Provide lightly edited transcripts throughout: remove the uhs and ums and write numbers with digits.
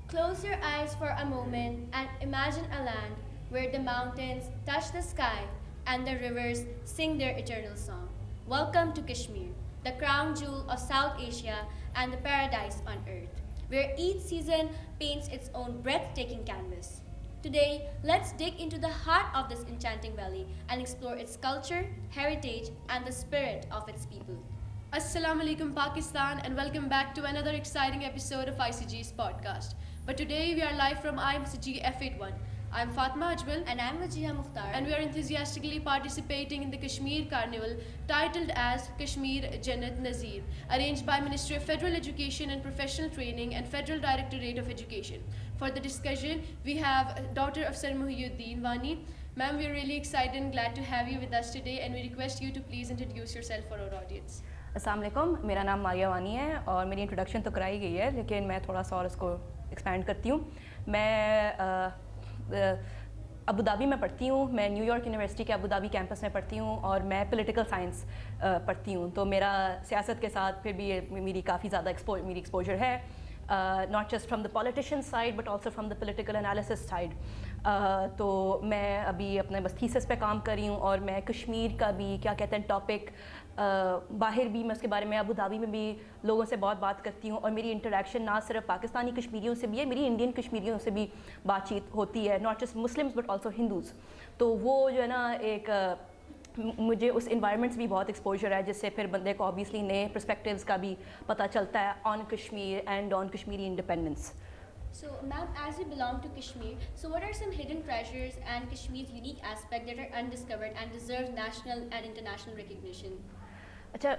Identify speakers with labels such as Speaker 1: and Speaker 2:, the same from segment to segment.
Speaker 1: Close your eyes for a moment and imagine a land where the mountains touch the sky and the rivers sing their eternal song. Welcome to Kashmir, the crown jewel of South Asia and the paradise on earth, where each season paints its own breathtaking canvas. Today, let's dig into the heart of this enchanting valley and explore its culture, heritage, and the spirit of its people.
Speaker 2: Assalamu alaikum Pakistan and welcome back to another exciting episode of ICG's podcast. But today we are live from ICG F81. I'm Fatma Ajmal
Speaker 1: And I'm Wajiha Mukhtar.
Speaker 2: and we are enthusiastically participating in the Kashmir Carnival titled as Kashmir Jannat Nazir, arranged by Ministry of Federal Education and Professional Training and Federal Directorate of Education. For the discussion, we have daughter of Sir Muhyiddin Wani. Ma'am, we are really excited and glad to have you with us today and we request you to please introduce yourself for our audience.
Speaker 3: अस्सलाम वालेकुम, मेरा नाम मारिया वानी है और मेरी introduction तो कराई गई है लेकिन मैं थोड़ा सा और इसको एक्सपैंड करती हूँ. मैं अबू धाबी में पढ़ती हूँ, मैं न्यूयॉर्क यूनिवर्सिटी के अबू धाबी कैंपस में पढ़ती हूँ और मैं पॉलिटिकल साइंस पढ़ती हूँ. तो मेरा सियासत के साथ फिर भी मेरी काफ़ी ज़्यादा मेरी एक्सपोजर है, not just from the politician side but also from the political analysis side. तो मैं अभी अपने बस थीसिस पे काम कर रही हूँ और मैं कश्मीर का भी क्या कहते हैं टॉपिक बाहर भी मैं उसके बारे में अबू धाबी में भी लोगों से बहुत बात करती हूँ और मेरी इंटरेक्शन ना सिर्फ पाकिस्तानी कश्मीरियों से भी है, मेरी इंडियन कश्मीरियों से भी बातचीत होती है, not just Muslims but also Hindus. तो वो जो है ना एक मुझे उस इन्वायरमेंट से भी बहुत एक्सपोजर है जिससे फिर बंदे को ऑब्वियसली नए पर्सपेक्टिव्स का भी पता चलता है on Kashmir and on Kashmiri independence.
Speaker 1: So, ma'am, as you belong to Kashmir, so what are some hidden treasures and Kashmir's unique aspects that are undiscovered and deserve national and international recognition?
Speaker 3: अच्छा,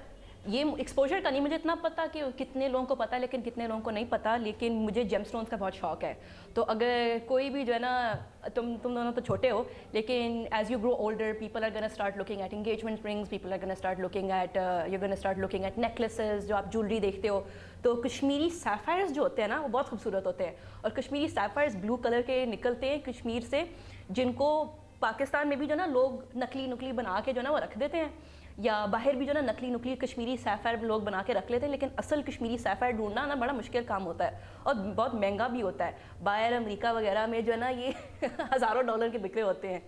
Speaker 3: ये exposure का नहीं मुझे इतना पता कि कितने लोगों को पता है लेकिन कितने लोगों को नहीं पता, लेकिन मुझे जेमस्टोन्स का बहुत शौक है. तो अगर कोई भी जो है ना, तुम दोनों तो छोटे हो लेकिन as you grow older people are gonna start looking at engagement rings, people are gonna start looking at you gonna start looking at necklaces. जो आप ज्वेलरी देखते हो तो कश्मीरी सैफायर्स जो होते हैं ना वो बहुत खूबसूरत होते हैं और कश्मीरी सैफायर्स ब्लू कलर के निकलते हैं कश्मीर से, जिनको पाकिस्तान में भी जो ना लोग नकली बना के जो ना वो रख देते हैं, या बाहर भी जो ना नकली कश्मीरी सैफायर लोग बना के रख लेते हैं, लेकिन असल कश्मीरी सैफायर ढूंढना ना बड़ा मुश्किल काम होता है और बहुत महंगा भी होता है. बाहर अमेरिका वगैरह में जो है ना ये हज़ारों डॉलर के बिक्रे होते हैं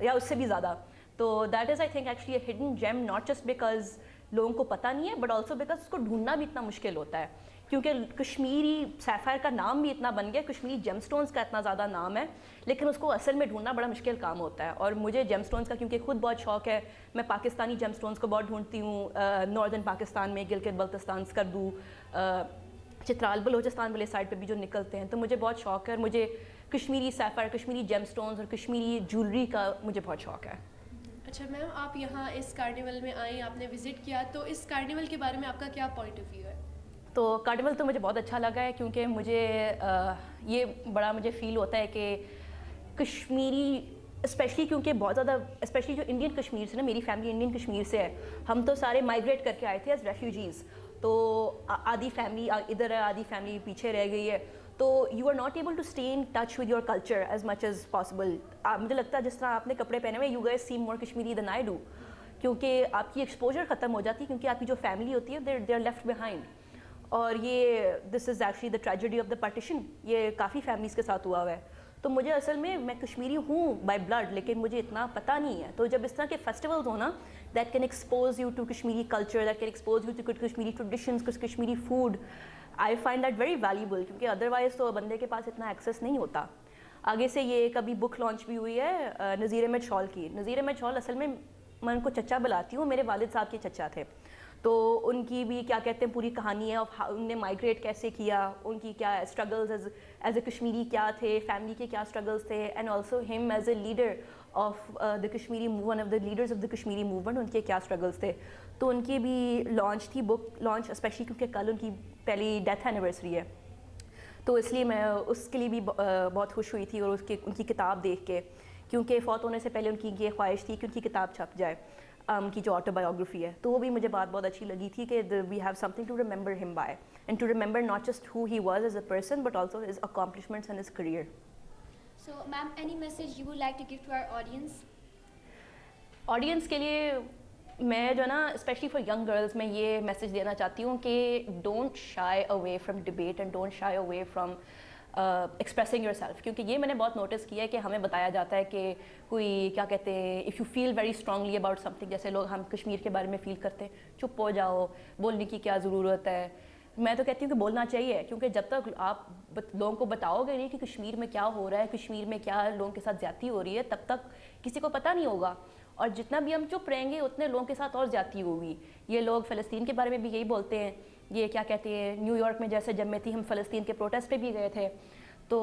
Speaker 3: या उससे भी ज़्यादा. तो that is I think actually a hidden gem, not just because लोगों को पता नहीं है बट ऑल्सो बिकॉज उसको ढूंढना भी इतना मुश्किल होता है क्योंकि कश्मीरी सैफायर का नाम भी इतना बन गया, कश्मीरी जेमस्टोन्स का इतना ज़्यादा नाम है, लेकिन उसको असल में ढूंढना बड़ा मुश्किल काम होता है. और मुझे जेमस्टोन्स का क्योंकि खुद बहुत शौक है, मैं पाकिस्तानी जेमस्टोन्स को बहुत ढूंढती हूँ. नॉर्दर्न पाकिस्तान में गिलगित बल्तिस्तान, स्कर्दू, चित्राल, बलोचिस्तान वाले साइड पे भी जो निकलते हैं, तो मुझे बहुत शौक है और मुझे कश्मीरी सैफायर, कश्मीरी जेमस्टोन्स और कश्मीरी ज्वेलरी का मुझे बहुत शौक है.
Speaker 2: अच्छा मैम, आप यहाँ इस कार्निवल में आई, आपने विज़िट किया, तो इस कार्निवल के बारे में आपका क्या पॉइंट ऑफ व्यू है?
Speaker 3: तो कार्निवल तो मुझे बहुत अच्छा लगा है क्योंकि मुझे ये बड़ा मुझे फ़ील होता है कि कश्मीरी स्पेशली क्योंकि बहुत ज़्यादा स्पेशली जो इंडियन कश्मीर से ना, मेरी फैमिली इंडियन कश्मीर से है, हम तो सारे माइग्रेट करके आए थे एज रेफ्यूजीज़. तो आधी फैमिली इधर है, आधी फैमिली पीछे रह गई है. तो you are not able to stay in touch with your culture as much as possible. मुझे लगता है जिस तरह आपने कपड़े पहने हुए, you guys seem more Kashmiri than I do, क्योंकि आपकी एक्सपोजर ख़त्म हो जाती है क्योंकि आपकी जो फैमिली होती है दे आर लेफ्ट बिहाइंड. और ये this is actually the tragedy of the partition, ये काफ़ी फैमिलीज़ के साथ हुआ है. तो मुझे असल में मैं कश्मीरी हूँ बाय ब्लड लेकिन मुझे इतना पता नहीं है. तो जब इस तरह के फेस्टिवल्स हो ना that can expose you to Kashmiri culture, that can expose you to Kashmiri traditions, Kashmiri food, I find that very valuable क्योंकि अदरवाइज़ तो बंदे के पास इतना एक्सेस नहीं होता. आगे से ये कभी बुक लॉन्च भी हुई है नज़ीर अहमद शॉल की. नज़ीर अहमद शॉल असल में मैं उनको चचा बुलाती हूँ, मेरे वालिद साहब के चचा थे. तो उनकी भी क्या कहते हैं पूरी कहानी है ऑफ उनने माइग्रेट कैसे किया, उनकी क्या स्ट्रगल्स एज ए कश्मीरी क्या थे, फैमिली के क्या स्ट्रगल्स थे, and also him as a leader of the Kashmiri one of the leaders of the Kashmiri movement, उनके क्या स्ट्रगल्स थे. तो उनकी भी लॉन्च थी, बुक लॉन्च, स्पेशली क्योंकि कल उनकी पहली डेथ एनिवर्सरी है. तो इसलिए मैं उसके लिए भी बहुत खुश हुई थी और उनकी किताब देख के, क्योंकि फ़ौत होने से पहले उनकी ये ख्वाहिश थी कि उनकी किताब छप जाए, की जो ऑटोबायोग्राफी है. तो वो भी मुझे बात बहुत अच्छी लगी थी कि we have something to remember him by and to remember not just who he was as a person but also his accomplishments and his career.
Speaker 1: So, ma'am, any message you would like to give to our audience?
Speaker 3: Audience के लिए मैं जो ना specially for young girls मैं ये message देना चाहती हूँ कि don't shy away from debate and don't shy away from expressing your self, کیونکہ یہ میں نے بہت نوٹس کیا ہے کہ ہمیں بتایا جاتا ہے کہ کوئی کیا کہتے ہیں if you feel very strongly about something, جیسے لوگ ہم کشمیر کے بارے میں فیل کرتے ہیں چپ ہو جاؤ, بولنے کی کیا ضرورت ہے. میں تو کہتی ہوں کہ بولنا چاہیے, کیونکہ جب تک آپ لوگوں کو بتاؤ گے نہیں کہ کشمیر میں کیا ہو رہا ہے, کشمیر میں کیا لوگوں کے ساتھ زیادتی ہو رہی ہے, تب تک کسی کو پتہ نہیں ہوگا. اور جتنا بھی ہم چپ رہیں گے اتنے لوگوں کے ساتھ اور زیادتی ہوگی. یہ لوگ فلسطین کے بارے میں بھی یہی بولتے ہیں, یہ کیا کہتے ہیں نیو یارک میں جیسے جب میں تھی ہم فلسطین کے پروٹیسٹ پہ بھی گئے تھے, تو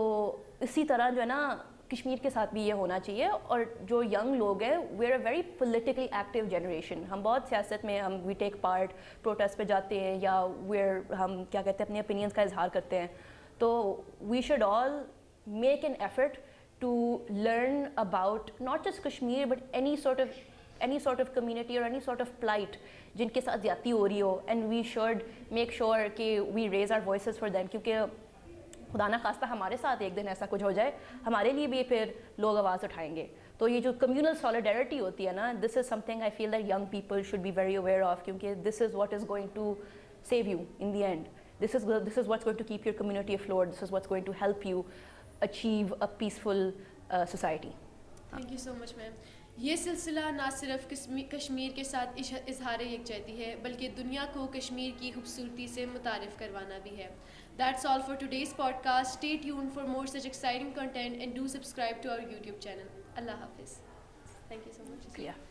Speaker 3: اسی طرح جو ہے نا کشمیر کے ساتھ بھی یہ ہونا چاہیے. اور جو ینگ لوگ ہیں we are a very politically active generation, ہم بہت سیاست میں ہم وی ٹیک پارٹ, پروٹیسٹ پہ جاتے ہیں یا ہم کیا کہتے ہیں اپنے اوپینینس کا اظہار کرتے ہیں. تو we should all make an effort to learn about not just Kashmir but any sort of community or any sort of plight جن کے ساتھ زیادتی ہو رہی ہو, and we should make sure کہ we raise our voices for them, کیونکہ خدا نہ خواستہ ہمارے ساتھ ایک دن ایسا کچھ ہو جائے ہمارے لیے بھی پھر لوگ آواز اٹھائیں گے. تو یہ جو communal solidarity ہوتی ہے نا, this is something I feel that young people should be very aware of, کیونکہ this is what is going to save you in the end. This is what's going to keep your community afloat. This is what's going to help you achieve a peaceful society.
Speaker 2: Thank you so much ma'am. یہ سلسلہ نہ صرف کشمیر کے ساتھ اظہار یکجہتی ہے بلکہ دنیا کو کشمیر کی خوبصورتی سے متعارف کروانا بھی ہے. That's all for today's podcast. Stay tuned for more such exciting content and do subscribe to our YouTube channel. Allah Hafiz. Thank you so much.
Speaker 3: Yeah.